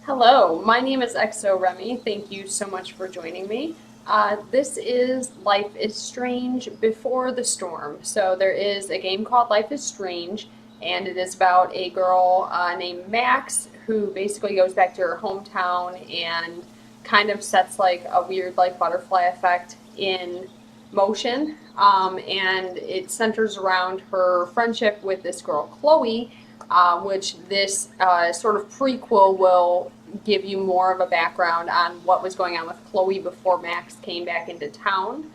Hello, my name is XO Remy. Thank you so much for joining me. This is Life is Strange Before the Storm. So there is a game called Life is Strange, and it is about a girl named Max who basically goes back to her hometown and kind of sets like a weird like butterfly effect in motion. And it centers around her friendship with this girl Chloe, which this sort of prequel will give you more of a background on what was going on with Chloe before Max came back into town.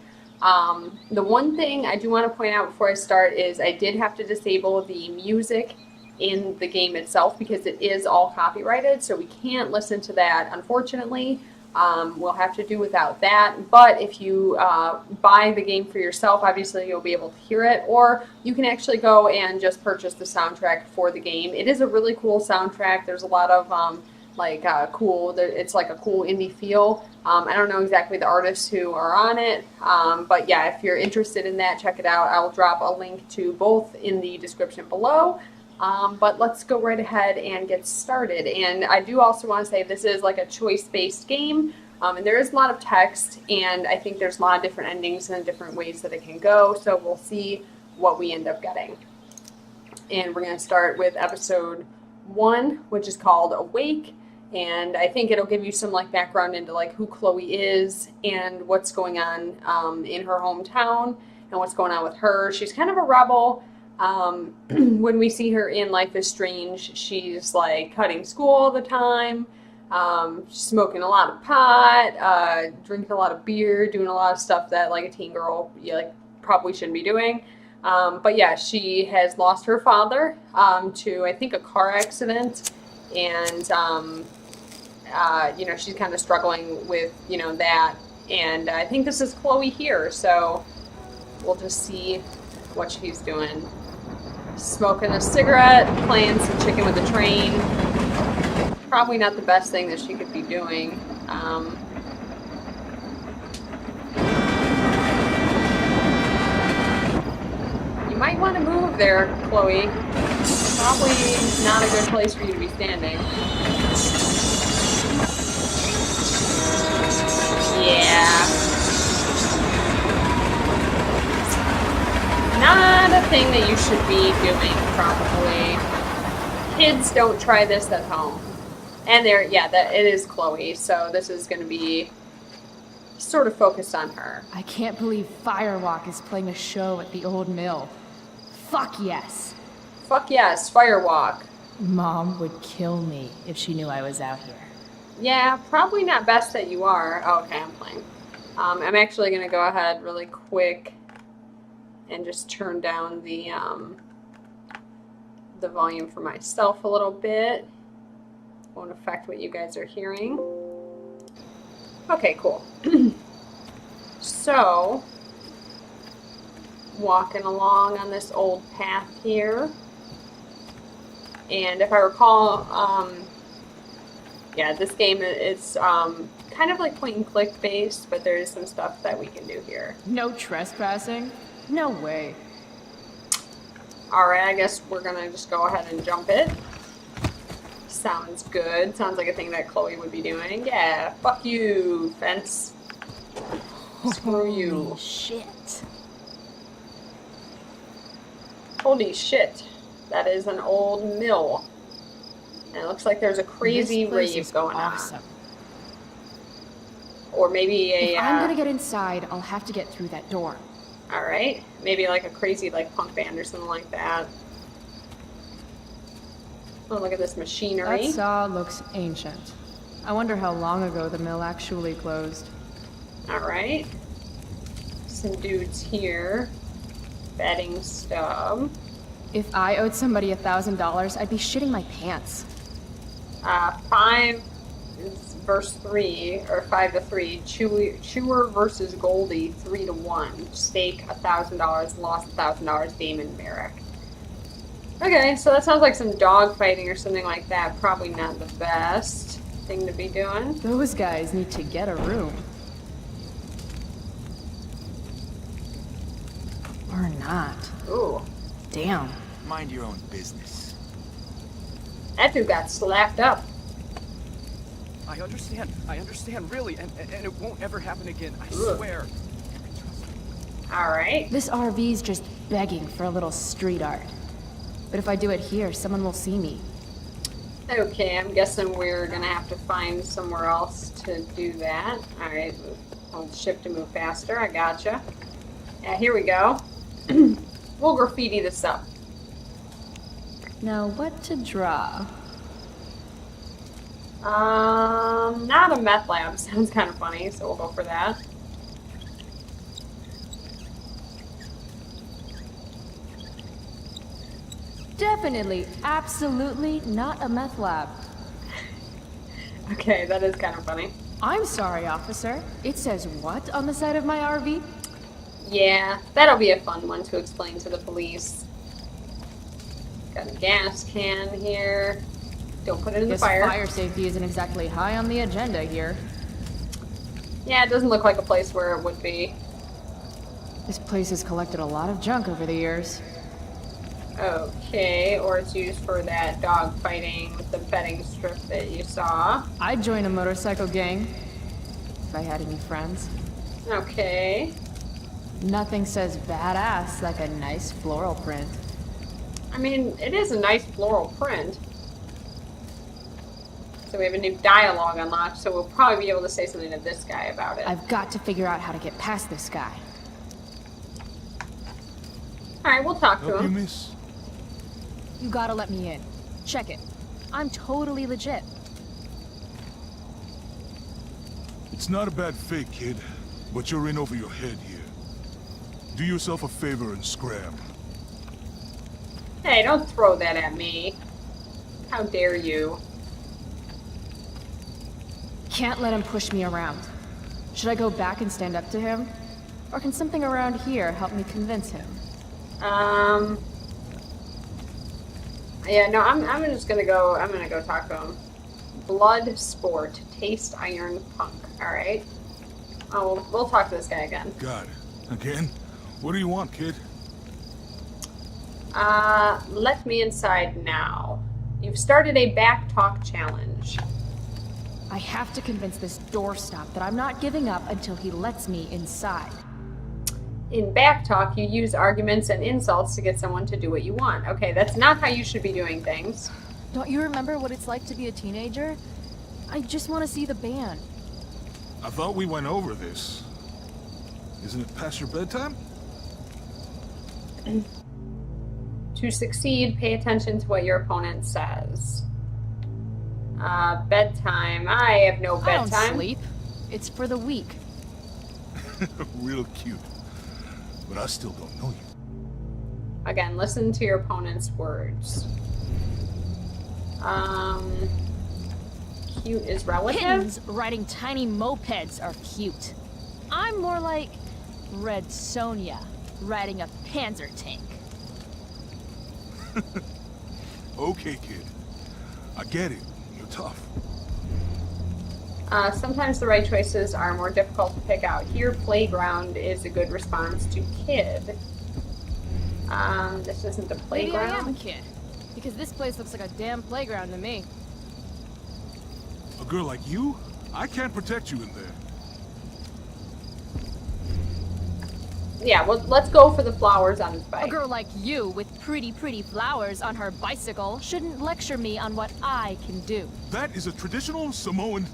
The one thing I do want to point out before I start is I did have to disable the music in the game itself because it is all copyrighted, so we can't listen to that, unfortunately. We'll have to do without that, but if you buy the game for yourself, obviously you'll be able to hear it, or you can actually go and just purchase the soundtrack for the game. It is a really cool soundtrack. There's a lot of it's like a cool indie feel. I don't know exactly the artists who are on it, but yeah, if you're interested in that, check it out. I will drop a link to both in the description below. But let's go right ahead and get started. And I do also want to say this is like a choice-based game, and there is a lot of text, and I think there's a lot of different endings and different ways that it can go, so we'll see what we end up getting. And we're going to start with episode 1, which is called Awake, and I think it'll give you some like background into like who Chloe is and what's going on in her hometown and what's going on with her. She's kind of a rebel. When we see her in Life is Strange, she's like cutting school all the time, smoking a lot of pot, drinking a lot of beer, doing a lot of stuff that like a teen girl probably shouldn't be doing. But yeah, she has lost her father to I think a car accident, and she's kind of struggling with that. And I think this is Chloe here, so we'll just see what she's doing. Smoking a cigarette, playing some chicken with a train. Probably not the best thing that she could be doing. You might want to move there, Chloe. Probably not a good place for you to be standing. Yeah. Not a thing that you should be doing, probably. Kids don't try this at home. And it is Chloe, so this is going to be sort of focused on her. I can't believe Firewalk is playing a show at the old mill. Fuck yes. Fuck yes, Firewalk. Mom would kill me if she knew I was out here. Yeah, probably not best that you are. Oh, okay, I'm playing. I'm actually going to go ahead really quick and just turn down the volume for myself a little bit. Won't affect what you guys are hearing. Okay, cool. So, walking along on this old path here. And if I recall, this game is kind of like point and click based, but there is some stuff that we can do here. No trespassing? No way. Alright, I guess we're gonna just go ahead and jump it. Sounds good. Sounds like a thing that Chloe would be doing. Yeah, fuck you, fence. Screw you. Holy shit. Holy shit. That is an old mill. And it looks like there's a crazy rave going on. Or maybe a... If I'm gonna get inside, I'll have to get through that door. Alright, maybe like a crazy like punk band or something like that. Oh, look at this machinery. That saw looks ancient. I wonder how long ago the mill actually closed. Alright. Some dudes here. Betting stub. If I owed somebody $1,000, I'd be shitting my pants. 5 verse 3, or 5 to 3. Chewer versus Goldie, 3 to 1. Stake $1,000, lost $1,000. Damon Merrick. Okay, so that sounds like some dog fighting or something like that. Probably not the best thing to be doing. Those guys need to get a room. Or not. Ooh. Damn. Mind your own business. That dude got slapped up. I understand, really, and it won't ever happen again, I Ugh. swear. Alright. This RV's just begging for a little street art. But if I do it here, someone will see me. Okay, I'm guessing we're gonna have to find somewhere else to do that. Alright, hold shift to move faster, I gotcha. Yeah, here we go. We'll graffiti this up. Now, what to draw? Not a meth lab. Sounds kind of funny, so we'll go for that. Definitely, absolutely not a meth lab. Okay, that is kind of funny. I'm sorry, officer. It says what on the side of my RV? Yeah, that'll be a fun one to explain to the police. Got a gas can here. Don't put it in the Guess fire. fire safety isn't exactly high on the agenda here. Yeah, it doesn't look like a place where it would be. This place has collected a lot of junk over the years. Okay, or it's used for that dog fighting with the betting strip that you saw. I'd join a motorcycle gang if I had any friends. Okay. Nothing says badass like a nice floral print. I mean, it is a nice floral print. So we have a new dialogue unlocked, so we'll probably be able to say something to this guy about it. I've got to figure out how to get past this guy. Alright, we'll talk to Help you, him. miss? You gotta let me in. Check it. I'm totally legit. It's not a bad fake, kid, but you're in over your head here. Do yourself a favor and scram. Hey, don't throw that at me. How dare you? Can't let him push me around. Should I go back and stand up to him? Or can something around here help me convince him? Yeah, no, I'm just gonna go, I'm gonna go talk to him. Blood sport, taste iron punk, alright? Oh, we'll talk to this guy again. Got it. Again? What do you want, kid? Let me inside now. You've started a back talk challenge. I have to convince this doorstop that I'm not giving up until he lets me inside. In back talk, you use arguments and insults to get someone to do what you want. Okay, that's not how you should be doing things. Don't you remember what it's like to be a teenager? I just want to see the band. I thought we went over this. Isn't it past your bedtime? To succeed, pay attention to what your opponent says. Bedtime. I have no bedtime. I don't sleep. It's for the weak. Real cute. But I still don't know you. Again, listen to your opponent's words. Cute is relative? Kittens riding tiny mopeds are cute. I'm more like Red Sonja riding a Panzer tank. Okay, kid. I get it. You're tough. Sometimes the right choices are more difficult to pick out. Here, playground is a good response to kid. This isn't a playground. Maybe I am a kid, because this place looks like a damn playground to me. A girl like you? I can't protect you in there. Yeah, well, let's go for the flowers on this A bike. girl like you with pretty flowers on her bicycle shouldn't lecture me on what I can do. That is a traditional Samoan...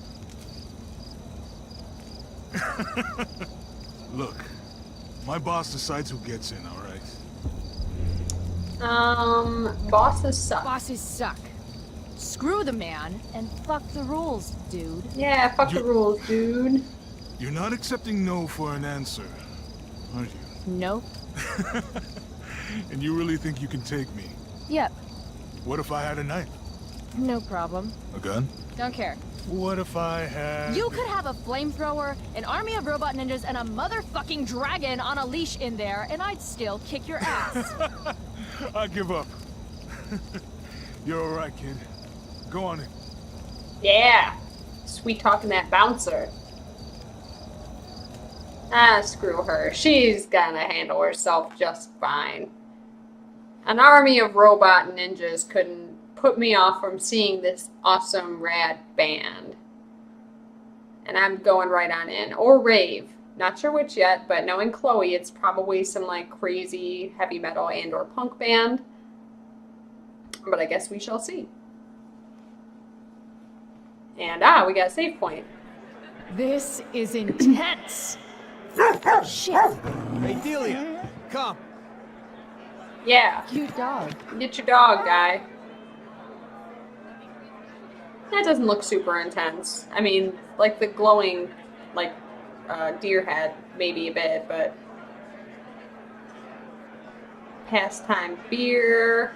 Look, my boss decides who gets in, alright? Bosses suck. Bosses suck. Screw the man and fuck the rules, dude. Yeah, fuck the rules, dude. You're not accepting no for an answer, are you? Nope. And you really think you can take me? Yep. What if I had a knife? No problem. A gun? Don't care. What if I had... You could have a flamethrower, an army of robot ninjas, and a motherfucking dragon on a leash in there, and I'd still kick your ass. I give up. You're alright, kid. Go on in. Yeah. Sweet talking that bouncer. Ah, screw her. She's gonna handle herself just fine. An army of robot ninjas couldn't put me off from seeing this awesome, rad band. And I'm going right on in. Or rave. Not sure which yet, but knowing Chloe, it's probably some like crazy heavy metal and or punk band. But I guess we shall see. And we got a save point. This is intense. Shit. Hey, Delia, come. Yeah. Cute dog. Get your dog, guy. That doesn't look super intense. I mean, like the glowing, like, deer head, maybe a bit, but... Pastime beer.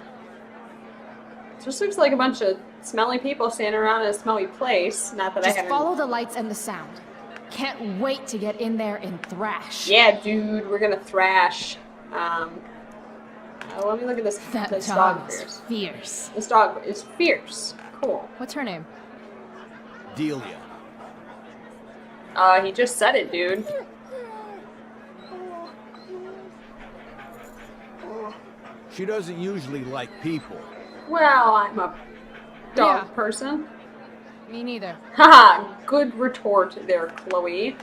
It just looks like a bunch of smelly people standing around in a smelly place. Not that Just I haven't... follow the lights and the sound. Can't wait to get in there and thrash. Yeah, dude, we're gonna thrash. Let me look at this. That this dog dog is fierce. This dog is fierce. Cool. What's her name? Delia. He just said it, dude. She doesn't usually like people. Well, I'm a dog Yeah. person. Me neither. Haha, good retort there, Chloe.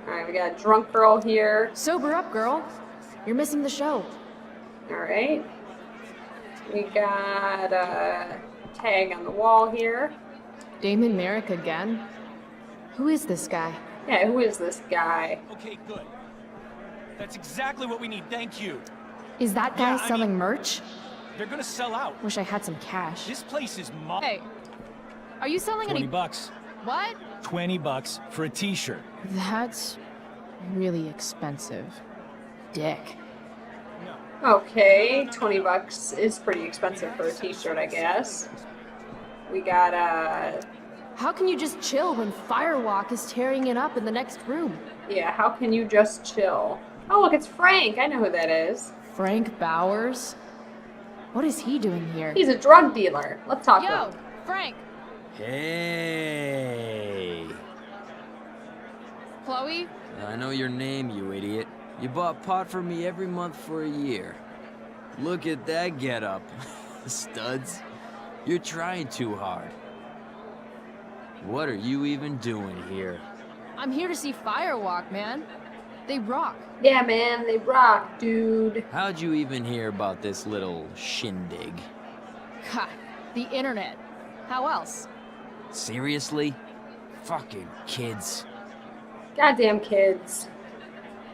Alright, we got a drunk girl here. Sober up, girl. You're missing the show. Alright. We got a tag on the wall here. Damon Merrick again? Who is this guy? Yeah, who is this guy? Okay, good. That's exactly what we need, thank you. Is that guy Yeah, I selling mean- merch? They're gonna sell out. Wish I had some cash. This place is Hey, are you selling 20 any... bucks. What? 20 bucks for a t-shirt. That's really expensive. Dick. No. Okay, 20 bucks is pretty expensive for a t-shirt, I guess. We got How can you just chill when Firewalk is tearing it up in the next room? yeah, how can you just chill? Oh, look, it's Frank. I know who that is. Frank Bowers? What is he doing here? He's a drug dealer. Let's talk to Yo, him. Frank! Hey! Chloe? I know your name, you idiot. You bought pot for me every month for a year. Look at that getup. Studs. You're trying too hard. What are you even doing here? I'm here to see Firewalk, man. They rock. Yeah, man, they rock, dude. How'd you even hear about this little shindig? Ha, the internet. How else? Seriously? Fucking kids. Goddamn kids.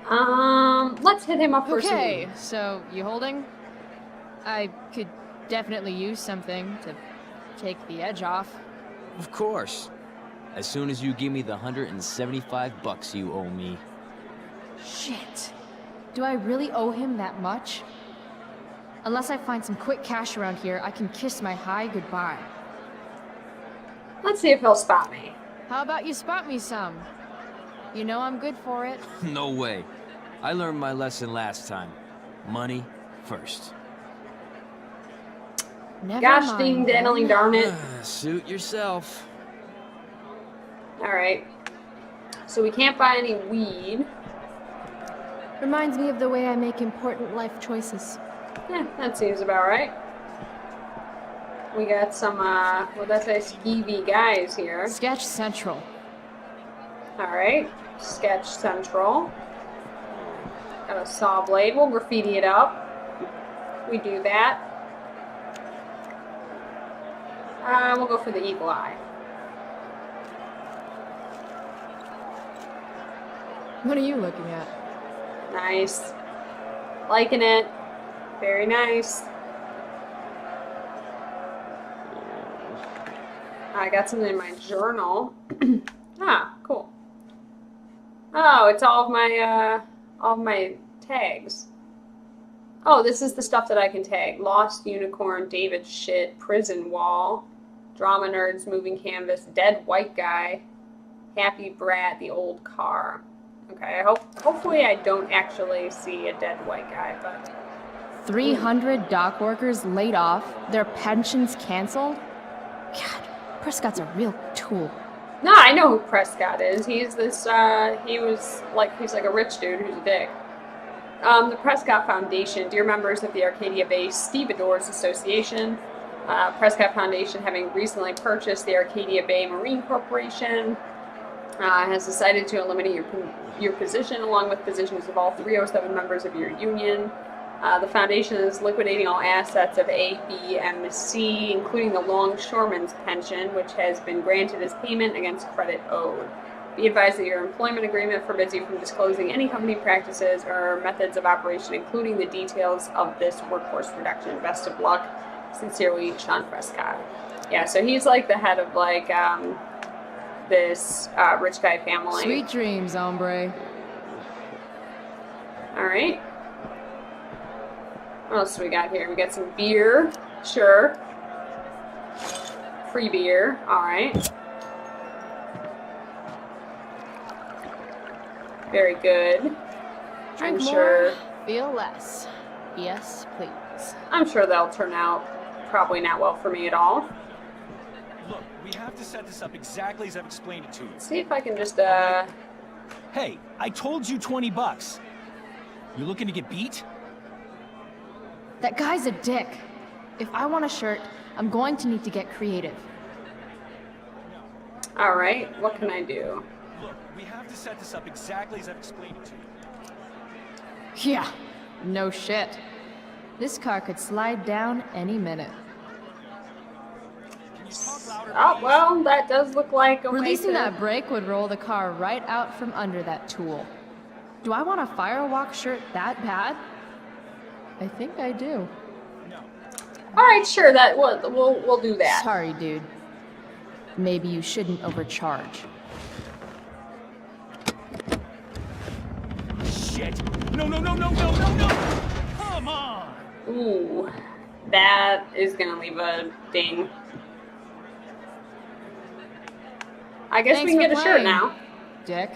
Let's hit him up for Okay, so you holding? I could definitely use something to take the edge off. Of course. As soon as you give me the 175 bucks you owe me. Shit. Do I really owe him that much? Unless I find some quick cash around here, I can kiss my high goodbye. Let's see if he'll spot me. How about you spot me some? You know I'm good for it. No way. I learned my lesson last time. Money first. Never Gosh mind. ding then. daddling darn it. Suit yourself. Alright. So we can't buy any weed. Reminds me of the way I make important life choices. Yeah, that seems about right. We got some, what did I say, skeevy guys here. Sketch Central. Alright, Sketch Central. Got a saw blade, we'll graffiti it up. We do that. We'll go for the eagle eye. What are you looking at? Nice. Liking it. Very nice. I got something in my journal. Ah, cool. Oh, it's all of my tags. Oh, this is the stuff that I can tag. Lost Unicorn, David Shit, Prison Wall, Drama Nerds, Moving Canvas, Dead White Guy, Happy Brat, The Old Car. Okay, hopefully I don't actually see a dead white guy, but... 300 dock workers laid off, their pensions canceled? God, Prescott's a real tool. No, I know who Prescott is. He's this, he's like a rich dude who's a dick. The Prescott Foundation, dear members of the Arcadia Bay Stevedores Association, Prescott Foundation having recently purchased the Arcadia Bay Marine Corporation, has decided to eliminate your position along with positions of all 307 members of your union. The Foundation is liquidating all assets of A, B, and C, including the longshoreman's pension, which has been granted as payment against credit owed. Be advised that your employment agreement forbids you from disclosing any company practices or methods of operation, including the details of this workforce reduction. Best of luck. Sincerely, Sean Prescott. Yeah, so he's like the head of like this rich guy family. Sweet dreams, hombre. All right. What else do we got here? We got some beer. Sure. Free beer. All right. Very good. Drink I'm more, sure. feel less. Yes, please. I'm sure that'll turn out probably not well for me at all. Look, we have to set this up exactly as I've explained it to you. See if I can just Hey, I told you $20. You looking to get beat? That guy's a dick. If I want a shirt, I'm going to need to get creative. All right. What can I do? Look, we have to set this up exactly as I've explained it to you. Yeah, no shit. This car could slide down any minute. Can you talk louder, Oh, please? well, that does look like a way Releasing to... that brake would roll the car right out from under that tool. Do I want a firewalk shirt that bad? I think I do. All right, sure. That we'll do that. Sorry, dude. Maybe you shouldn't overcharge. Shit! No, no, no, no, no, no, no! Come on! Ooh, that is gonna leave a ding. I guess Thanks we can for get a shirt playing, now. Dick.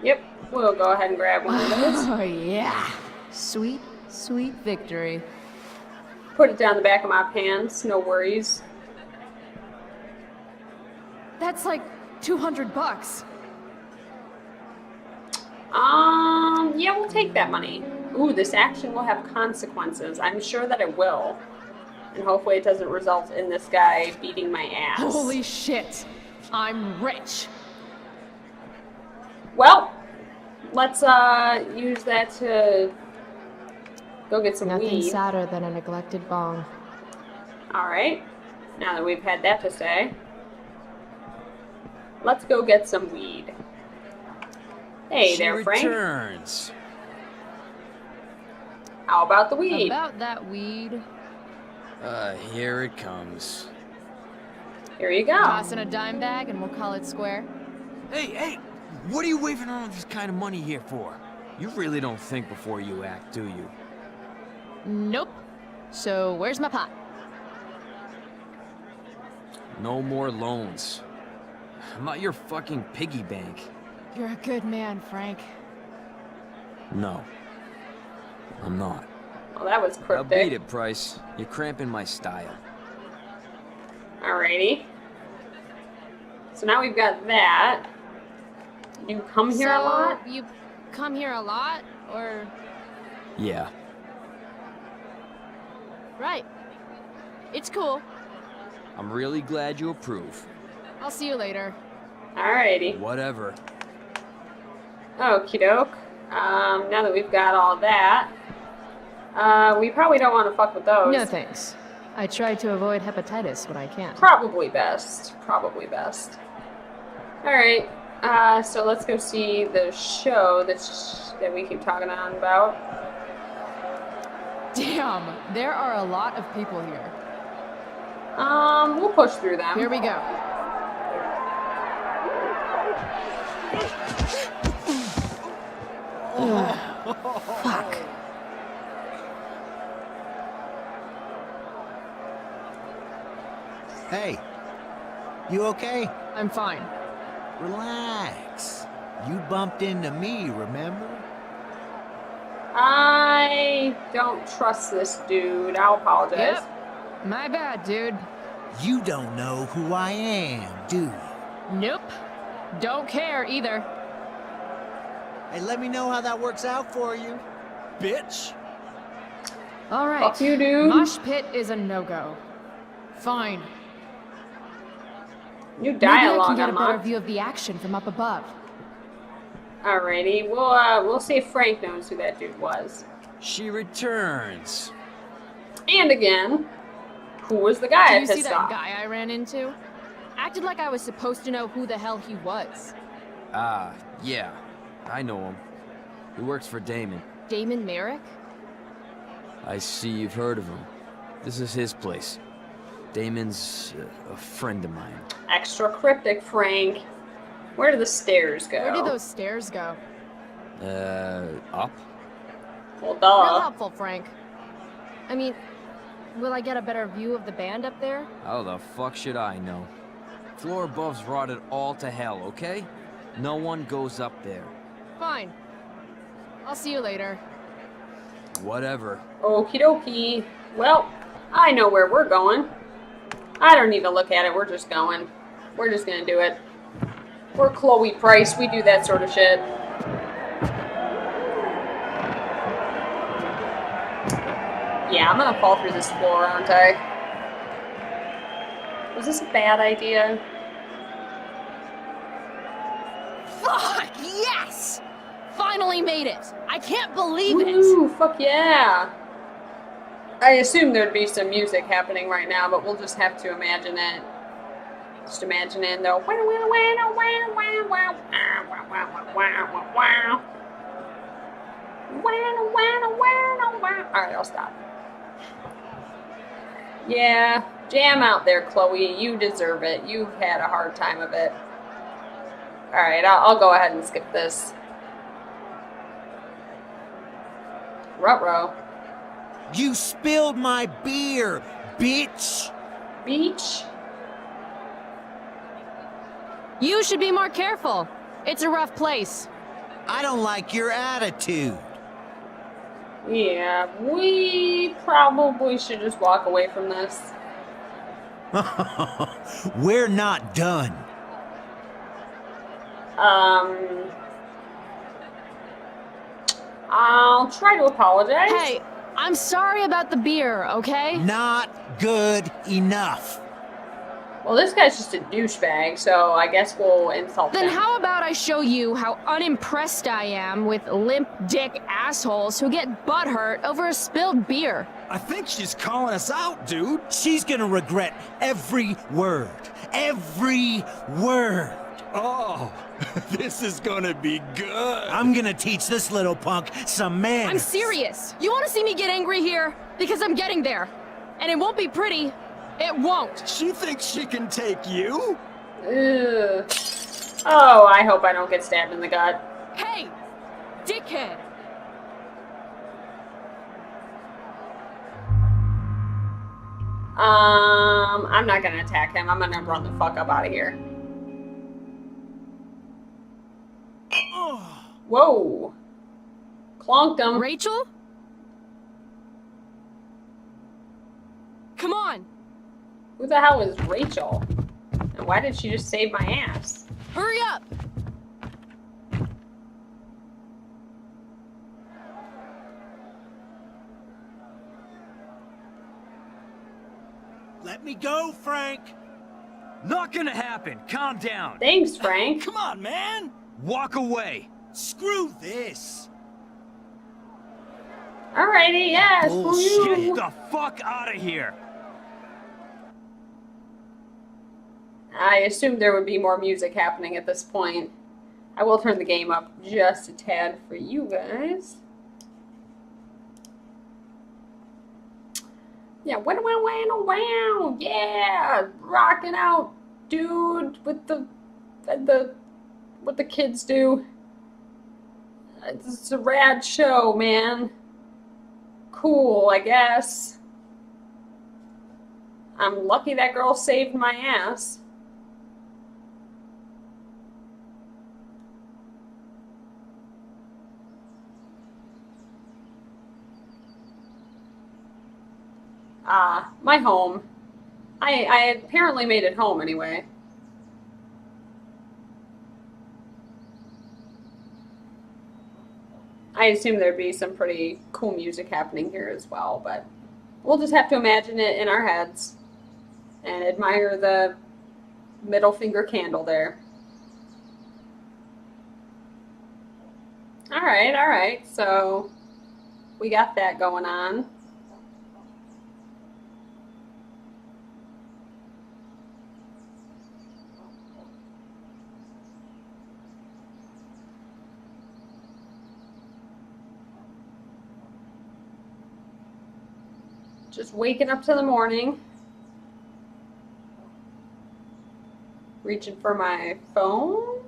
Yep, we'll go ahead and grab one of those. Oh, yeah. Sweet, sweet victory. Put it down the back of my pants. No worries. That's like $200. Yeah, we'll take that money. Ooh, this action will have consequences. I'm sure that it will. And hopefully it doesn't result in this guy beating my ass. Holy shit. I'm rich. Well, let's use that to go get some Nothing weed. sadder than a neglected bong. All right. Now that we've had that to say, let's go get some weed. Hey She there, Frank. returns. How about the weed? About that weed. Here it comes. Here you go. Toss in a dime bag and we'll call it square. Hey, hey! What are you waving around this kind of money here for? You really don't think before you act, do you? Nope. So where's my pot? No more loans. I'm not your fucking piggy bank. You're a good man, Frank. No. I'm not. Well, that was Now beat cryptic. it, Price. You're cramping my style. Alrighty. So now we've got that. You come here a lot? You come here a lot, or... Yeah. Right. It's cool. I'm really glad you approve. I'll see you later. Alrighty. Whatever. Okie doke. Now that we've got all that, we probably don't want to fuck with those. No thanks. I try to avoid hepatitis when I can. Probably best. Probably best. Alright. So let's go see the show that we keep talking on about. Damn, there are a lot of people here. We'll push through them. Here we go. Fuck. Hey, you okay? I'm fine. Relax. You bumped into me, remember? I don't trust this dude. I'll apologize. Yep. My bad, dude. You don't know who I am, do you? Nope. Don't care either. Hey, let me know how that works out for you. Bitch! All right. Fuck you, dude. Mosh pit is a no-go. Fine. New Maybe I can dialogue get a better unlocked. view of the action from up above. Alrighty, we'll see if Frank knows who that dude was. She returns. And again, who was the guy I Did you see pissed that off? guy I ran into? Acted like I was supposed to know who the hell he was. Ah, yeah. I know him. He works for Damon. Damon Merrick? I see you've heard of him. This is his place. Damon's a friend of mine. Extra cryptic, Frank. Where do the stairs go? Where do those stairs go? Up? Well, Real duh. helpful, Frank. I mean, will I get a better view of the band up there? How the fuck should I know? Floor above's rotted all to hell, okay? No one goes up there. Fine. I'll see you later. Whatever. Okie dokie. Well, I know where we're going. I don't need to look at it, we're just going. We're just gonna do it. We're Chloe Price, we do that sort of shit. Yeah, I'm gonna fall through this floor, aren't I? Was this a bad idea? Fuck, yes! Finally made it! I can't believe Woo, fuck yeah! I assume there'd be some music happening right now, but we'll just have to imagine it. Just imagine it, though. Alright, I'll stop. Yeah, jam out there, Chloe. You deserve it. You've had a hard time of it. Alright, I'll go ahead and skip this. Ruh-roh. You spilled my beer, bitch! Beach? You should be more careful. It's a rough place. I don't like your attitude. Yeah, we probably should just walk away from this. We're not done. I'll try to apologize. Hey, I'm sorry about the beer, okay? Not good enough. Well, this guy's just a douchebag, so I guess we'll insult Then him. how about I show you how unimpressed I am with limp dick assholes who get butthurt over a spilled beer? I think she's calling us out, dude. She's gonna regret every word. Every word. Oh, this is gonna be good. I'm gonna teach this little punk some manners. I'm serious. You want to see me get angry here? Because I'm getting there. And it won't be pretty. It won't. She thinks she can take you? Ugh. Oh, I hope I don't get stabbed in the gut. Hey, dickhead. I'm not gonna attack him. I'm gonna run the fuck up out of here. Whoa. Clonked him. Rachel? Come on. Who the hell is Rachel? And why did she just save my ass? Hurry up. Let me go, Frank. Not gonna happen. Calm down. Thanks, Frank. Come on, man. Walk away. Screw this. Alrighty, yeah, screw Bullshit. Get you. the fuck out of here. I assumed there would be more music happening at this point. I will turn the game up just a tad for you guys. Yeah, wow, wow, wow, wow, yeah, rocking out, dude, with the what the kids do. It's a rad show, man. Cool, I guess. I'm lucky that girl saved my ass. My home. I apparently made it home anyway. I assume there'd be some pretty cool music happening here as well, but we'll just have to imagine it in our heads and admire the Middle finger candle there. All right. So we got that going on. Just waking up to the morning. Reaching for my phone.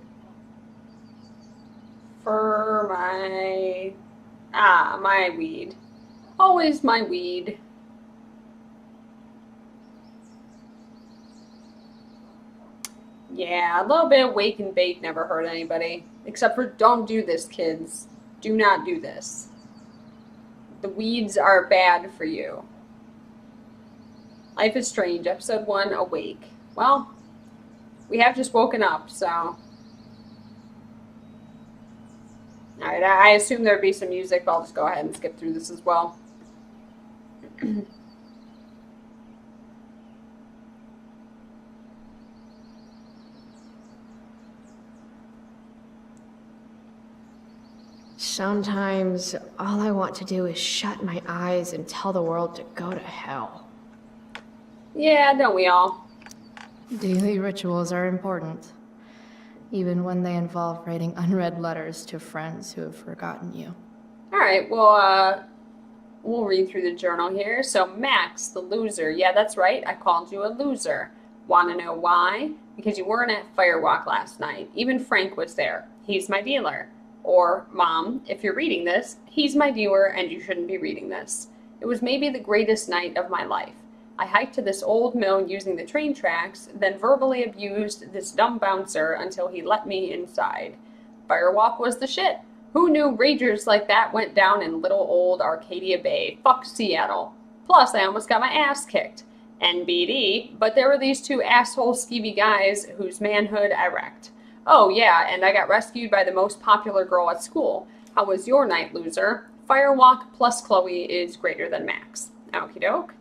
For my weed. Always my weed. Yeah, a little bit of wake and bake never hurt anybody. Except for don't do this, kids. Do not do this. The weeds are bad for you. Life is Strange, Episode 1, Awake. Well, we have just woken up, so... Alright, I assume there'd be some music, but I'll just go ahead and skip through this as well. Sometimes all I want to do is shut my eyes and tell the world to go to hell. Yeah, don't we all? Daily rituals are important, even when they involve writing unread letters to friends who have forgotten you. Alright, well, we'll read through the journal here. So, Max, the loser. Yeah, that's right, I called you a loser. Want to know why? Because you weren't at Firewalk last night. Even Frank was there. He's my dealer. Or, Mom, if you're reading this, he's my dealer and you shouldn't be reading this. It was maybe the greatest night of my life. I hiked to this old mill using the train tracks, then verbally abused this dumb bouncer until he let me inside. Firewalk was the shit. Who knew ragers like that went down in little old Arcadia Bay? Fuck Seattle. Plus, I almost got my ass kicked. NBD, but there were these two asshole skeevy guys whose manhood I wrecked. Oh yeah, and I got rescued by the most popular girl at school. How was your night, loser? Firewalk plus Chloe is greater than Max. Okie doke.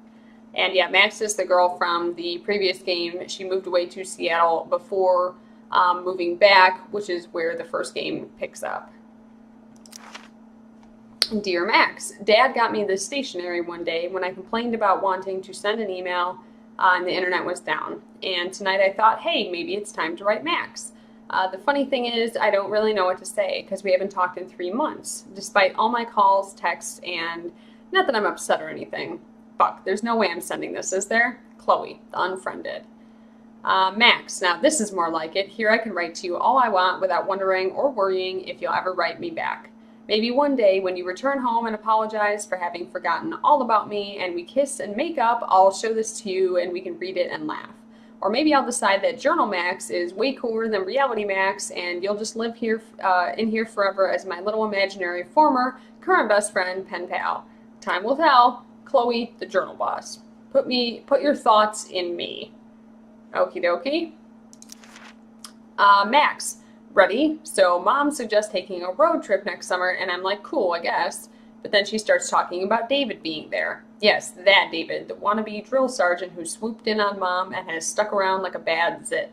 And yeah, Max is the girl from the previous game. She moved away to Seattle before moving back, which is where the first game picks up. Dear Max, Dad got me this stationery one day when I complained about wanting to send an email and the internet was down. And tonight I thought, hey, maybe it's time to write Max. The funny thing is, I don't really know what to say because we haven't talked in 3 months, despite all my calls, texts, and not that I'm upset or anything. Fuck, there's no way I'm sending this, is there? Chloe, the unfriended. Max, now this is more like it. Here I can write to you all I want without wondering or worrying if you'll ever write me back. Maybe one day when you return home and apologize for having forgotten all about me and we kiss and make up, I'll show this to you and we can read it and laugh. Or maybe I'll decide that Journal Max is way cooler than Reality Max and you'll just live here in here forever as my little imaginary former, current best friend, pen pal. Time will tell. Chloe, the journal boss. Put your thoughts in me. Okie dokie. Max, ready? So Mom suggests taking a road trip next summer, and I'm like, cool, I guess. But then she starts talking about David being there. Yes, that David, the wannabe drill sergeant who swooped in on Mom and has stuck around like a bad zit.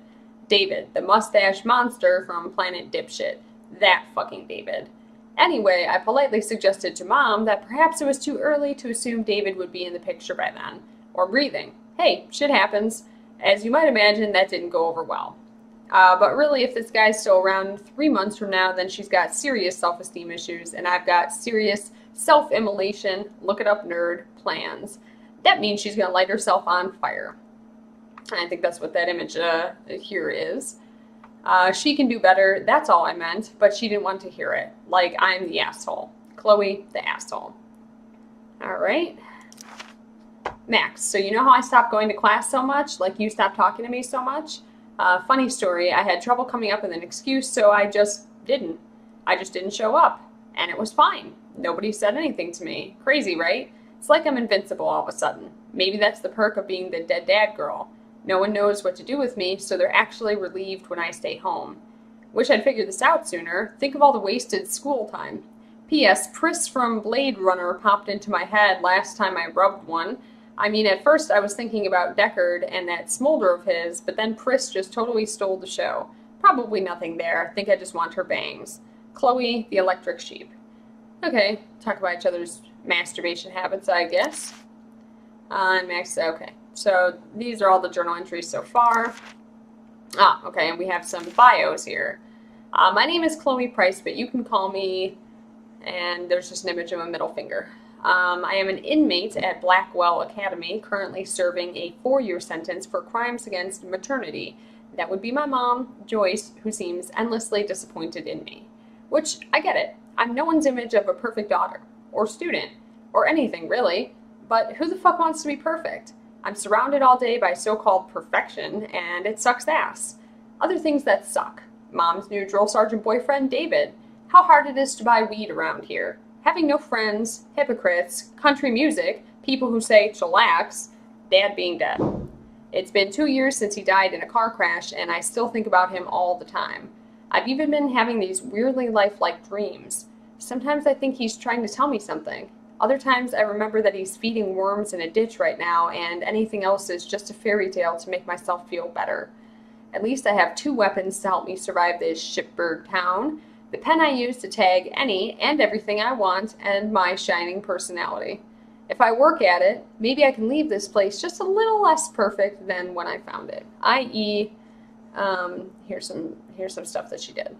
David, the mustache monster from Planet Dipshit. That fucking David. Anyway, I politely suggested to Mom that perhaps it was too early to assume David would be in the picture by then. Or breathing. Hey, shit happens. As you might imagine, that didn't go over well. But really, if this guy's still around 3 months from now, then she's got serious self-esteem issues, and I've got serious self-immolation, look it up nerd, plans. That means she's going to light herself on fire. And I think that's what that image here is. She can do better, that's all I meant, but she didn't want to hear it. Like, I'm the asshole. Chloe, the asshole. Alright. Max, so you know how I stopped going to class so much? Like, you stopped talking to me so much? Funny story, I had trouble coming up with an excuse, so I just didn't. I just didn't show up. And it was fine. Nobody said anything to me. Crazy, right? It's like I'm invincible all of a sudden. Maybe that's the perk of being the dead dad girl. No one knows what to do with me, so they're actually relieved when I stay home. Wish I'd figured this out sooner. Think of all the wasted school time. P.S. Pris from Blade Runner popped into my head last time I rubbed one. I mean, at first I was thinking about Deckard and that smolder of his, but then Pris just totally stole the show. Probably nothing there. I think I just want her bangs. Chloe, the electric sheep. Okay, talk about each other's masturbation habits, I guess. And Max, okay. So these are all the journal entries so far. Okay, and we have some bios here. My name is Chloe Price, but you can call me, and there's just an image of a middle finger. I am an inmate at Blackwell Academy, currently serving a 4-year sentence for crimes against maternity. That would be my mom, Joyce, who seems endlessly disappointed in me. Which, I get it. I'm no one's image of a perfect daughter, or student, or anything, really. But who the fuck wants to be perfect? I'm surrounded all day by so-called perfection, and it sucks ass. Other things that suck. Mom's new drill sergeant boyfriend, David. How hard it is to buy weed around here. Having no friends, hypocrites, country music, people who say chillax, Dad being dead. It's been 2 years since he died in a car crash, and I still think about him all the time. I've even been having these weirdly lifelike dreams. Sometimes I think he's trying to tell me something. Other times I remember that he's feeding worms in a ditch right now, and anything else is just a fairy tale to make myself feel better. At least I have 2 weapons to help me survive this shipburg town. The pen I use to tag any and everything I want, and my shining personality. If I work at it, maybe I can leave this place just a little less perfect than when I found it. I.e., here's some stuff that she did.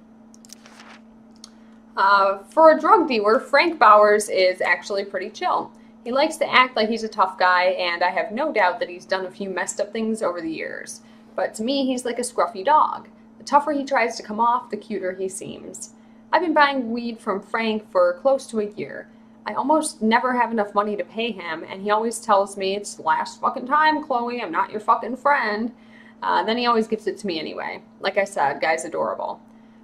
For a drug dealer, Frank Bowers is actually pretty chill. He likes to act like he's a tough guy, and I have no doubt that he's done a few messed up things over the years. But to me, he's like a scruffy dog. The tougher he tries to come off, the cuter he seems. I've been buying weed from Frank for close to a year. I almost never have enough money to pay him, and he always tells me, it's the last fucking time, Chloe, I'm not your fucking friend. Then he always gives it to me anyway. Like I said, guy's adorable.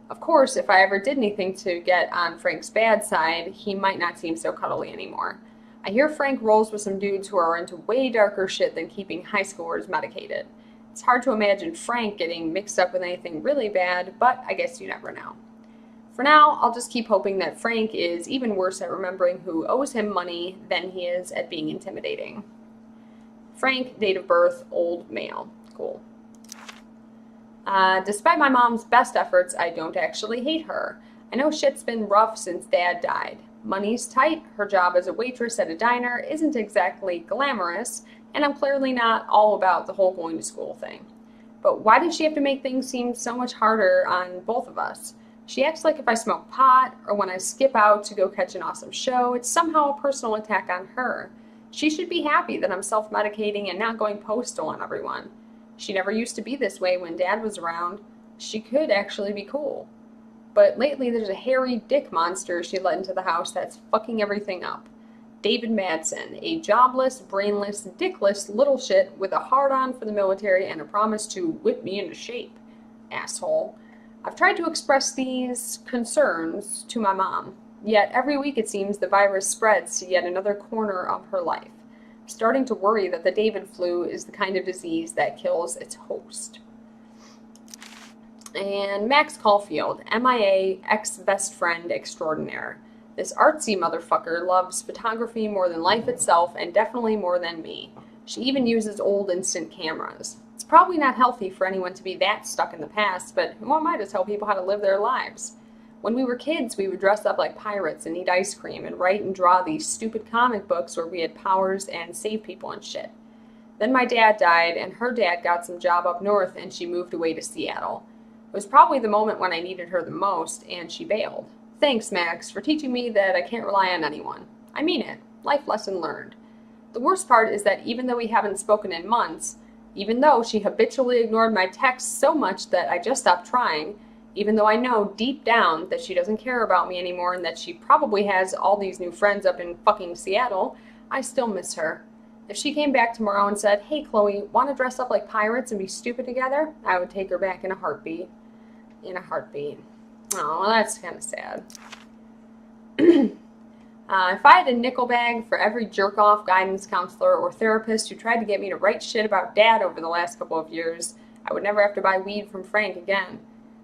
Of course, if I ever did anything to get on Frank's bad side, he might not seem so cuddly anymore. I hear Frank rolls with some dudes who are into way darker shit than keeping high schoolers medicated. It's hard to imagine Frank getting mixed up with anything really bad, but I guess you never know. For now, I'll just keep hoping that Frank is even worse at remembering who owes him money than he is at being intimidating. Frank, date of birth, old male. Cool. Despite my mom's best efforts, I don't actually hate her. I know shit's been rough since Dad died. Money's tight, her job as a waitress at a diner isn't exactly glamorous, and I'm clearly not all about the whole going to school thing. But why does she have to make things seem so much harder on both of us? She acts like if I smoke pot, or when I skip out to go catch an awesome show, it's somehow a personal attack on her. She should be happy that I'm self-medicating and not going postal on everyone. She never used to be this way when Dad was around. She could actually be cool. But lately there's a hairy dick monster she let into the house that's fucking everything up. David Madsen, a jobless, brainless, dickless little shit with a hard-on for the military and a promise to whip me into shape. Asshole. I've tried to express these concerns to my mom, yet every week it seems the virus spreads to yet another corner of her life. I'm starting to worry that the David flu is the kind of disease that kills its host. And Max Caulfield, MIA, ex-best friend extraordinaire. This artsy motherfucker loves photography more than life itself and definitely more than me. She even uses old instant cameras. It's probably not healthy for anyone to be that stuck in the past, but who am I to tell people how to live their lives? When we were kids, we would dress up like pirates and eat ice cream and write and draw these stupid comic books where we had powers and saved people and shit. Then my dad died, and her dad got some job up north, and she moved away to Seattle. It was probably the moment when I needed her the most, and she bailed. Thanks, Max, for teaching me that I can't rely on anyone. I mean it. Life lesson learned. The worst part is that even though we haven't spoken in months, even though she habitually ignored my texts so much that I just stopped trying, even though I know deep down that she doesn't care about me anymore and that she probably has all these new friends up in fucking Seattle, I still miss her. If she came back tomorrow and said, hey Chloe, want to dress up like pirates and be stupid together? I would take her back in a heartbeat. In a heartbeat. Oh, well, that's kind of sad. If I had a nickel bag for every jerk-off guidance counselor or therapist who tried to get me to write shit about Dad over the last couple of years, I would never have to buy weed from Frank again.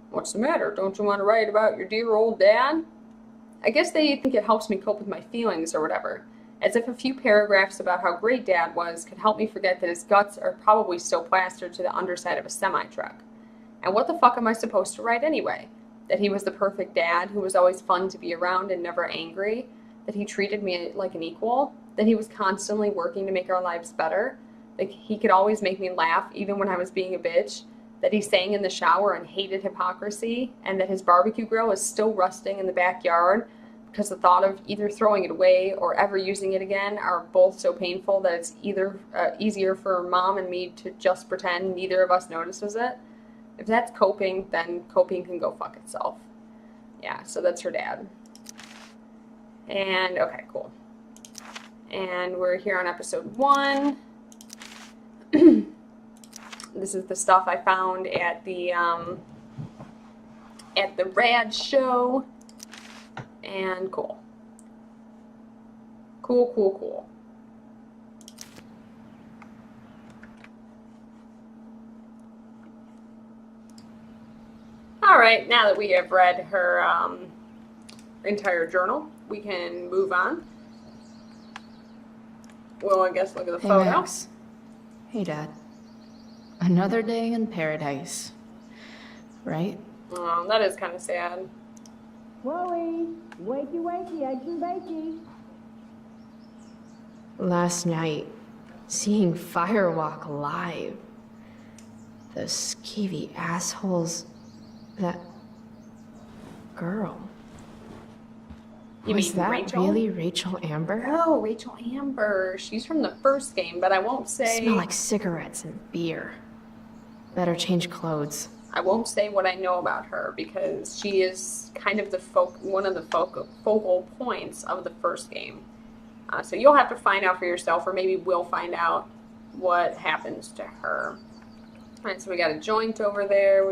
What's the matter? Don't you want to write about your dear old dad? I guess they think it helps me cope with my feelings or whatever. as if a few paragraphs about how great Dad was could help me forget that his guts are probably still plastered to the underside of a semi-truck. And what the fuck am I supposed to write anyway? That he was the perfect dad who was always fun to be around and never angry? That he treated me like an equal? That he was constantly working to make our lives better? That he could always make me laugh even when I was being a bitch? That he sang in the shower and hated hypocrisy? And that his barbecue grill is still rusting in the backyard because the thought of either throwing it away or ever using it again are both so painful that it's either easier for Mom and me to just pretend neither of us notices it? If that's coping, then coping can go fuck itself. Yeah, so that's her dad. And, okay, cool. And we're here on episode 1. This is the stuff I found at the Rad show. And cool. Cool. Alright, now that we have read her entire journal, we can move on. Well, I guess look at the photo. Max. Hey, Dad. Another day in paradise. Right? Oh, that is kind of sad. Chloe, wakey, eggs and bakey. Last night, seeing Firewalk live. Those skeevy assholes. That girl. You Was mean that Rachel? really Rachel Amber? Oh, Rachel Amber. She's from the first game, but I won't say... Smell like cigarettes and beer. Better change clothes. I won't say what I know about her because she is kind of one of the focal points of the first game. So you'll have to find out for yourself, or maybe we'll find out what happens to her. Alright, so we got a joint over there.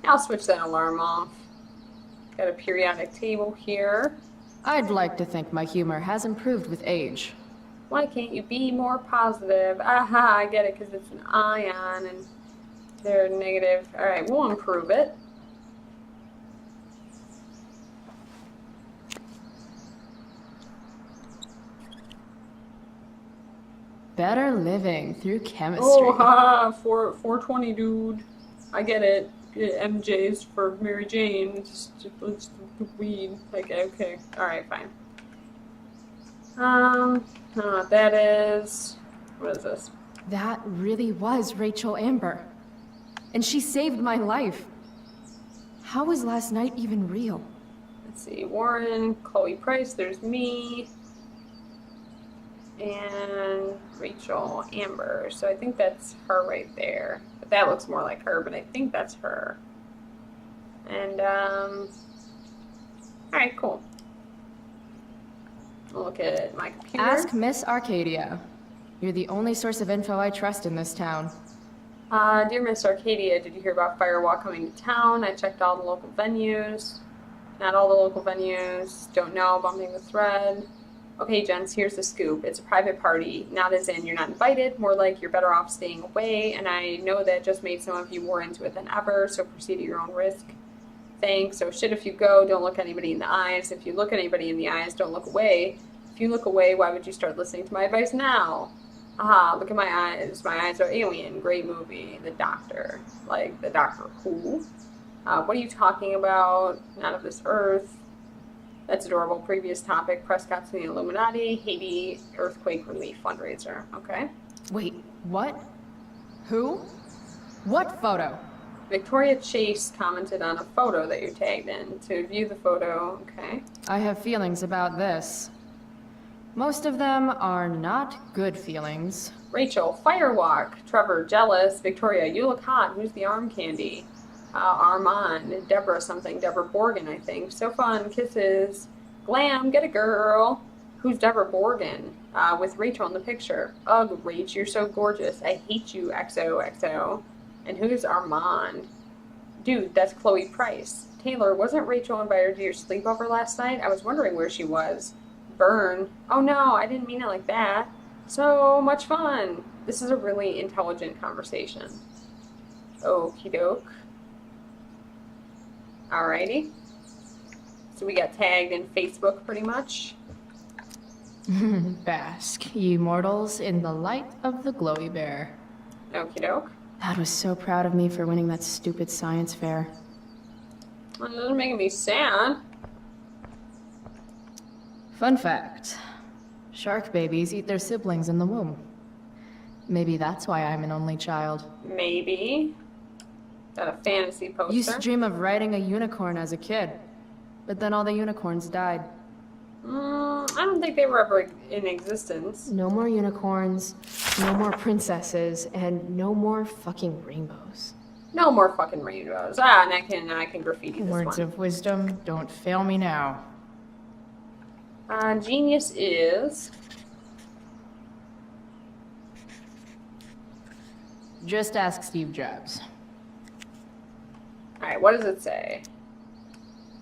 I'll switch that alarm off. Got a periodic table here. I'd like to think my humor has improved with age. Why can't you be more positive? Aha, I get it, because it's an ion and they're negative. Alright, we'll improve it. Better living through chemistry. Oh, ha, 420, dude. I get it. MJ's for Mary Jane. It's weed. Okay. Alright, fine. I don't know what that is. What is this? That really was Rachel Amber. And she saved my life. How was last night even real? Let's see. Warren, Chloe Price, there's me. And Rachel Amber. So I think that's her right there. But that looks more like her, but I think that's her. And, alright, cool. I'll look at my computer. Ask Miss Arcadia. You're the only source of info I trust in this town. Dear Miss Arcadia, did you hear about Firewalk coming to town? I checked all the local venues. Not all the local venues. Don't know, bumping the thread. Okay, gents, here's the scoop. It's a private party. Not as in you're not invited, more like you're better off staying away, and I know that just made some of you more into it than ever, so proceed at your own risk. Thanks. So shit, if you go, don't look anybody in the eyes. If you look anybody in the eyes, don't look away. If you look away, why would you start listening to my advice now? Aha, look at my eyes. My eyes are alien. Great movie. The Doctor. Like, the Doctor Who? What are you talking about? Not of this earth. That's adorable. Previous topic. Prescott's in the Illuminati. Haiti earthquake relief fundraiser. Okay. Wait, what? Who? What photo? Victoria Chase commented on a photo that you tagged in. To view the photo, okay. I have feelings about this. Most of them are not good feelings. Rachel, Firewalk. Trevor, jealous. Victoria, you look hot. Who's the arm candy? Armand. Deborah something. Deborah Borgen, I think. So fun. Kisses. Glam, get a girl. Who's Deborah Borgen? With Rachel in the picture. Ugh, Rach, you're so gorgeous. I hate you, XOXO. And who's Armand? Dude, that's Chloe Price. Taylor, wasn't Rachel invited to your sleepover last night? I was wondering where she was. Burn. Oh no, I didn't mean it like that. So much fun. This is a really intelligent conversation. Okie doke. Alrighty. So we got tagged in Facebook pretty much. Bask, ye mortals, in the light of the glowy bear. Okie doke. Dad was so proud of me for winning that stupid science fair. Well, it doesn't make me sad. Fun fact. Shark babies eat their siblings in the womb. Maybe that's why I'm an only child. Maybe. Got a fantasy poster. Used to dream of riding a unicorn as a kid. But then all the unicorns died. I don't think they were ever in existence. No more unicorns, no more princesses, and no more fucking rainbows. No more fucking rainbows. Ah, and I can graffiti this Words one. of wisdom, don't fail me now. Genius is... Just ask Steve Jobs. Alright, what does it say?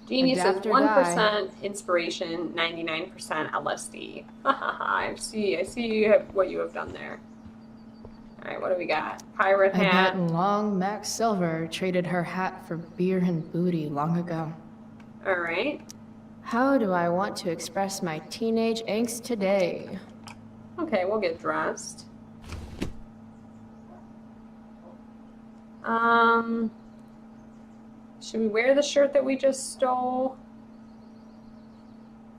Genius Adapt is or 1% inspiration, 99% LSD. I see what you have done there. Alright, what do we got? Pirate I hat. bet long Max Silver traded her hat for beer and booty long ago. Alright. How do I want to express my teenage angst today? Okay, we'll get dressed. Should we wear the shirt that we just stole?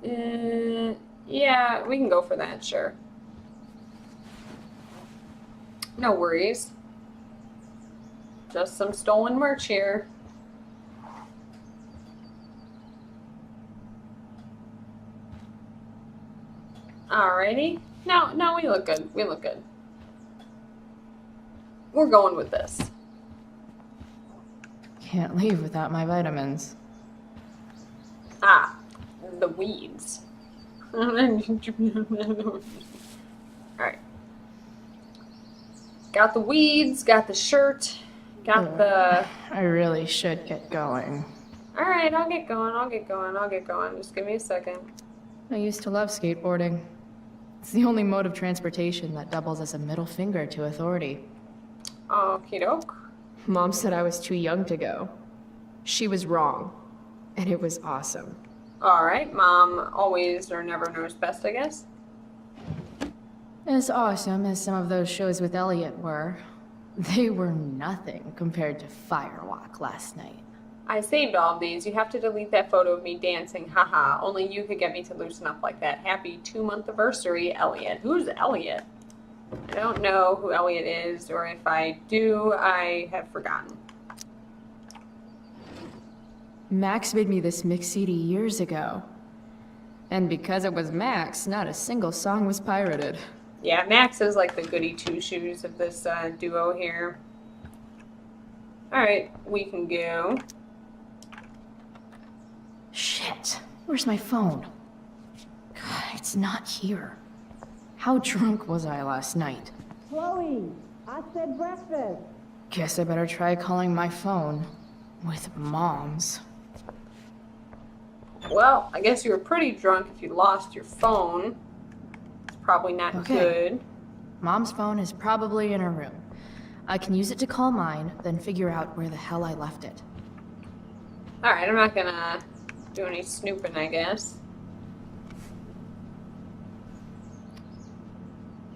Yeah, we can go for that, sure. No worries. Just some stolen merch here. Alrighty. No, we look good. We look good. We're going with this. Can't leave without my vitamins. Ah, the weeds. Alright. Got the weeds, got the shirt, got the... I really should get going. Alright, I'll get going. Just give me a second. I used to love skateboarding. It's the only mode of transportation that doubles as a middle finger to authority. Okie doke. Mom said I was too young to go. She was wrong. And it was awesome. Alright, Mom always or never knows best, I guess. As awesome as some of those shows with Elliot were, they were nothing compared to Firewalk last night. I saved all of these. You have to delete that photo of me dancing. Haha. Only you could get me to loosen up like that. Happy 2-month anniversary, Elliot. Who's Elliot? I don't know who Elliot is, or if I do, I have forgotten. Max made me this mix CD years ago. And because it was Max, not a single song was pirated. Yeah, Max is like the goody two-shoes of this duo here. Alright, we can go. Shit, where's my phone? God, it's not here. How drunk was I last night? Chloe, I said breakfast. Guess I better try calling my phone. With Mom's. Well, I guess you were pretty drunk if you lost your phone. It's probably not good. Mom's phone is probably in her room. I can use it to call mine, then figure out where the hell I left it. Alright, I'm not gonna do any snooping, I guess.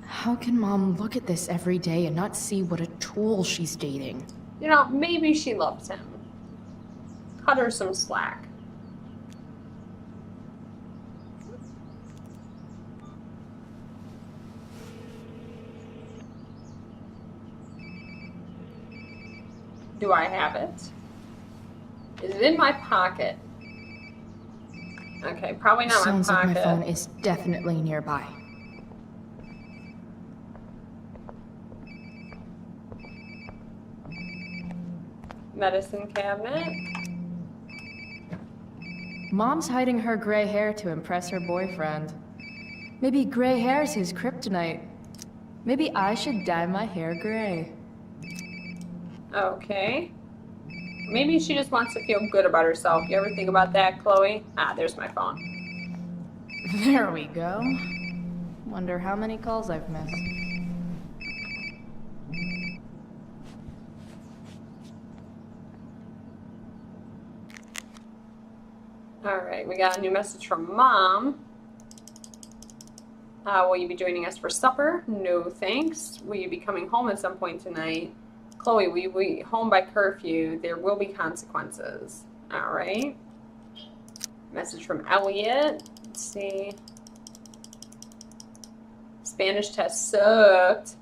How can Mom look at this every day and not see what a tool she's dating? You know, maybe she loves him. Cut her some slack. Do I have it? Is it in my pocket? Okay, probably not Sounds my like pocket. my phone is definitely nearby. Medicine cabinet. Mom's hiding her gray hair to impress her boyfriend. Maybe gray hair's his kryptonite. Maybe I should dye my hair gray. Okay. Maybe she just wants to feel good about herself. You ever think about that, Chloe? Ah, there's my phone. There we go. Wonder how many calls I've missed. Alright, we got a new message from Mom. Will you be joining us for supper? No, thanks. Will you be coming home at some point tonight? Chloe, will you be home by curfew? There will be consequences. All right. Message from Elliot. Let's see. Spanish test sucked.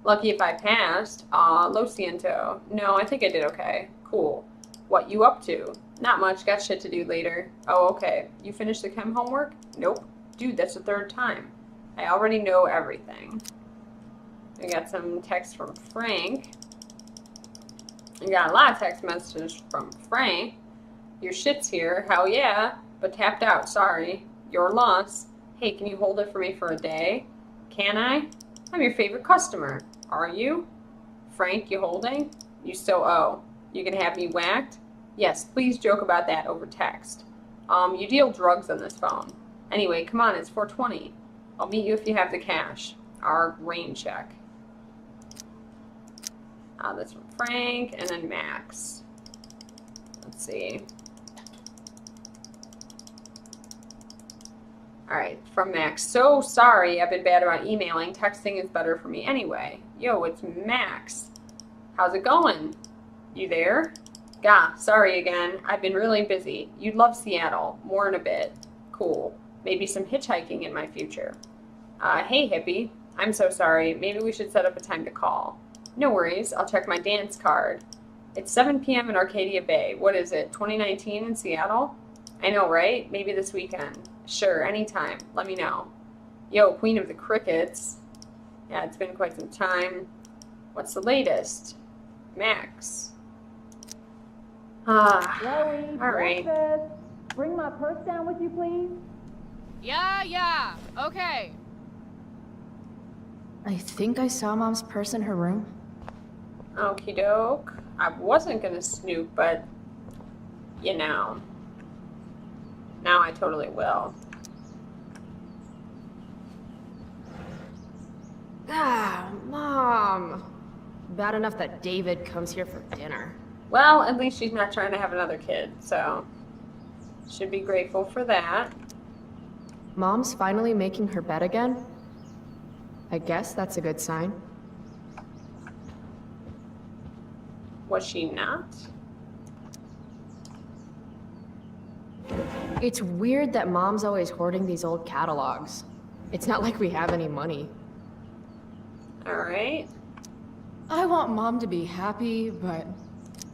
Lucky if I passed. Lo siento. No, I think I did okay. Cool. What you up to? Not much. Got shit to do later. Oh, okay. You finished the chem homework? Nope. Dude, that's the third time. I already know everything. I got some text from Frank. I got a lot of text messages from Frank. Your shit's here. Hell yeah. But tapped out. Sorry. Your loss. Hey, can you hold it for me for a day? Can I? I'm your favorite customer. Are you? Frank, you holding? You still owe. You can have me whacked? Yes, please joke about that over text. You deal drugs on this phone. Anyway, come on, it's 4:20. I'll meet you if you have the cash. Our rain check. That's from Frank, and then Max. Let's see. Alright, from Max. So sorry, I've been bad about emailing. Texting is better for me anyway. Yo, it's Max. How's it going? You there? Gah, sorry again. I've been really busy. You'd love Seattle. More in a bit. Cool. Maybe some hitchhiking in my future. Hey, hippie. I'm so sorry. Maybe we should set up a time to call. No worries. I'll check my dance card. It's 7 p.m. in Arcadia Bay. What is it, 2019 in Seattle? I know, right? Maybe this weekend. Sure, anytime. Let me know. Yo, Queen of the Crickets. Yeah, it's been quite some time. What's the latest? Max. Chloe, all right. breakfast. Bring my purse down with you, please. Yeah, okay. I think I saw Mom's purse in her room. Okie doke. I wasn't gonna snoop, but, you know. Now I totally will. Mom. Bad enough that David comes here for dinner. Well, at least she's not trying to have another kid, so should be grateful for that. Mom's finally making her bed again? I guess that's a good sign. Was she not? It's weird that Mom's always hoarding these old catalogs. It's not like we have any money. Alright. I want Mom to be happy, but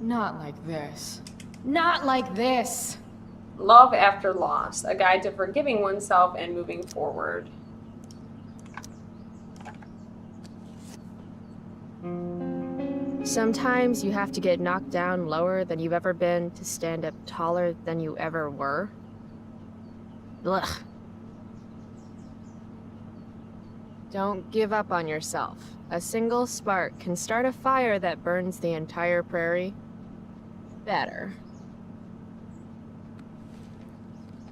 not like this. Not like this! Love after loss. A guide to forgiving oneself and moving forward. Sometimes you have to get knocked down lower than you've ever been to stand up taller than you ever were. Ugh. Don't give up on yourself. A single spark can start a fire that burns the entire prairie. Better.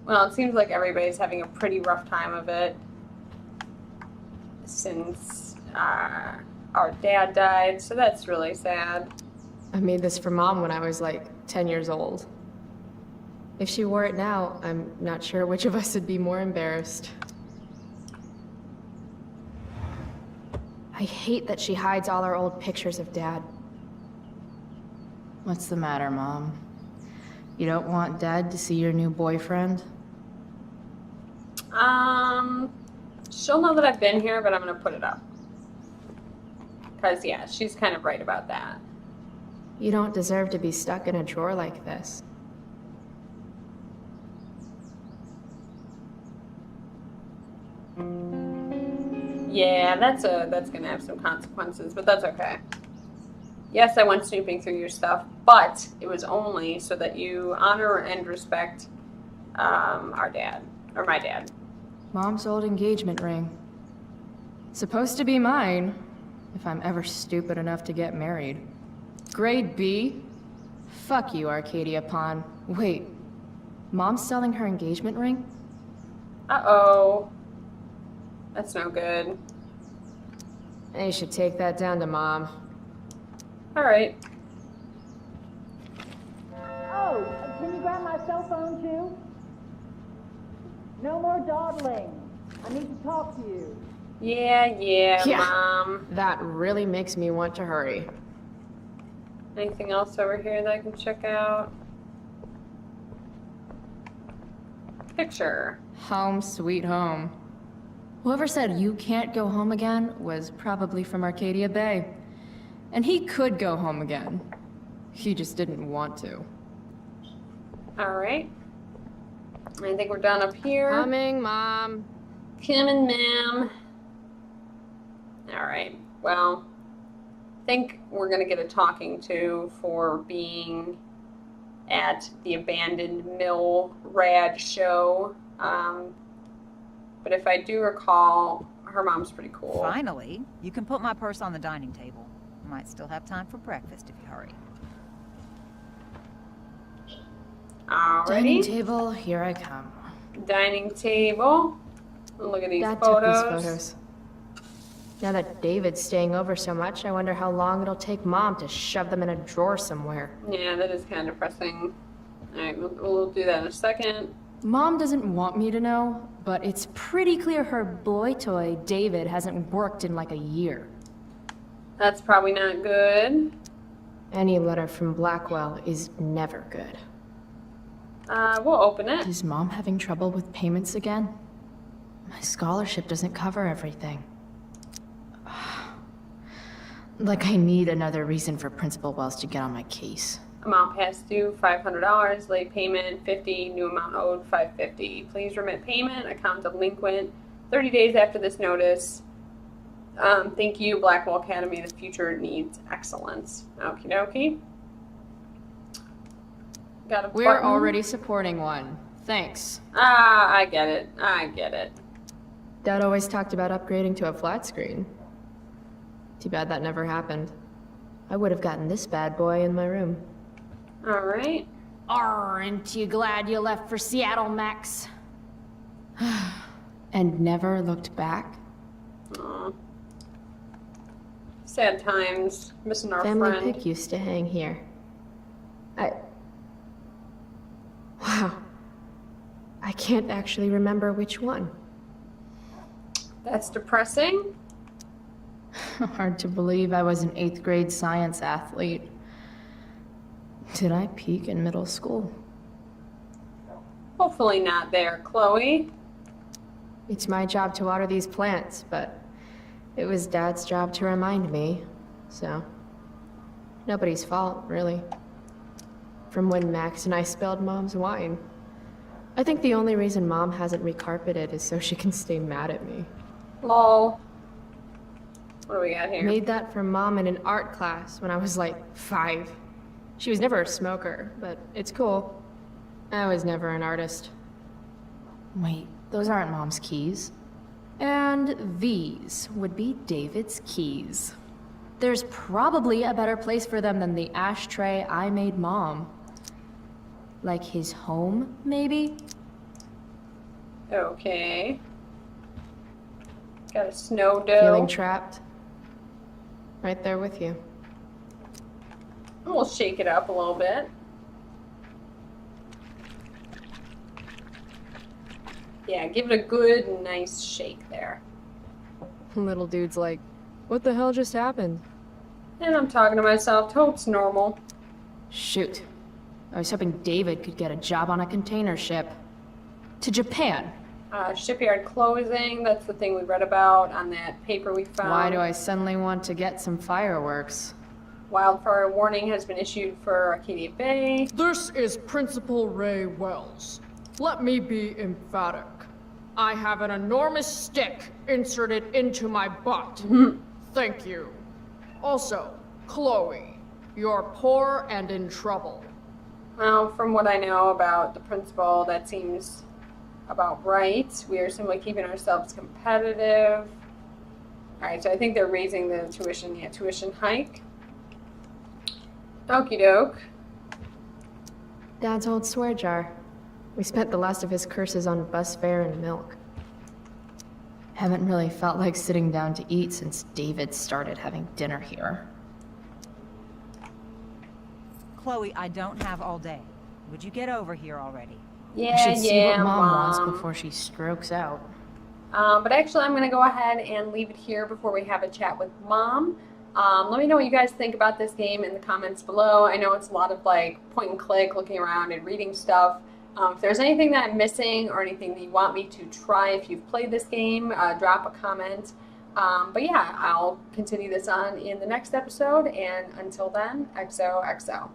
Well, it seems like everybody's having a pretty rough time of it since our dad died, so that's really sad. I made this for Mom when I was like 10 years old. If she wore it now, I'm not sure which of us would be more embarrassed. I hate that she hides all our old pictures of Dad. What's the matter, Mom? You don't want Dad to see your new boyfriend? She'll know that I've been here, but I'm gonna put it up. Because, yeah, she's kind of right about that. You don't deserve to be stuck in a drawer like this. Yeah, that's gonna have some consequences, but that's okay. Yes, I went snooping through your stuff, but it was only so that you honor and respect our dad, or my dad. Mom's old engagement ring. Supposed to be mine, if I'm ever stupid enough to get married. Grade B? Fuck you, Arcadia Pond. Wait, Mom's selling her engagement ring? Uh-oh. That's no good. You should take that down to Mom. Alright. Oh, can you grab my cell phone too? No more dawdling. I need to talk to you. Yeah, Yeah. Mom. That really makes me want to hurry. Anything else over here that I can check out? Picture. Home sweet home. Whoever said you can't go home again was probably from Arcadia Bay. And he could go home again. He just didn't want to. Alright. I think we're done up here. Coming, Mom. Coming, ma'am. Alright. Well, I think we're going to get a talking to for being at the abandoned mill rad show. But if I do recall, her mom's pretty cool. Finally, you can put my purse on the dining table. Might still have time for breakfast if you hurry. Dining Alrighty. table, here I come. Dining table. Look at these Dad photos. took these photos. Now that David's staying over so much, I wonder how long it'll take Mom to shove them in a drawer somewhere. Yeah, that is kind of depressing. Alright, we'll do that in a second. Mom doesn't want me to know, but it's pretty clear her boy toy, David, hasn't worked in like a year. That's probably not good. Any letter from Blackwell is never good. We'll open it. Is Mom having trouble with payments again? My scholarship doesn't cover everything. Like I need another reason for Principal Wells to get on my case. Amount past due, $500. Late payment, $50. New amount owed, $550. Please remit payment. Account delinquent. 30 days after this notice. Thank you, Blackwell Academy. The future needs excellence. Okie dokie. Got a We're button. already supporting one. Thanks. I get it. I get it. Dad always talked about upgrading to a flat screen. Too bad that never happened. I would have gotten this bad boy in my room. Alright. Aren't you glad you left for Seattle, Max? And never looked back? Aw. Sad times. Missing our Family friend. pic used to hang here. Wow. I can't actually remember which one. That's depressing. Hard to believe I was an 8th grade science athlete. Did I peak in middle school? Hopefully not there, Chloe. It's my job to water these plants, but it was Dad's job to remind me, so nobody's fault, really. From when Max and I spilled Mom's wine. I think the only reason Mom hasn't recarpeted is so she can stay mad at me. Lol. What do we got here? Made that for Mom in an art class when I was like 5. She was never a smoker, but it's cool. I was never an artist. Wait, those aren't Mom's keys. And these would be David's keys. There's probably a better place for them than the ashtray I made Mom. Like his home, maybe? Okay. Got a snow dough. Feeling trapped? Right there with you. We'll shake it up a little bit. Yeah, give it a good, nice shake there. Little dude's like, what the hell just happened? And I'm talking to myself. Hope's normal. Shoot. I was hoping David could get a job on a container ship. To Japan. Shipyard closing. That's the thing we read about on that paper we found. Why do I suddenly want to get some fireworks? Wildfire warning has been issued for Arcadia Bay. This is Principal Ray Wells. Let me be emphatic. I have an enormous stick inserted into my butt. Thank you. Also, Chloe, you're poor and in trouble. Well, from what I know about the principal, that seems about right. We are simply keeping ourselves competitive. Alright, so I think they're raising the tuition, tuition hike. Okie doke. Dad's old swear jar. We spent the last of his curses on bus fare and milk. Haven't really felt like sitting down to eat since David started having dinner here. Chloe, I don't have all day. Would you get over here already? Yeah, I should see yeah, what Mom Mom. wants before she strokes out. But actually, I'm going to go ahead and leave it here before we have a chat with Mom. Let me know what you guys think about this game in the comments below. I know it's a lot of like point and click, looking around and reading stuff. If there's anything that I'm missing or anything that you want me to try if you've played this game, drop a comment. But yeah, I'll continue this on in the next episode, and until then, XOXO.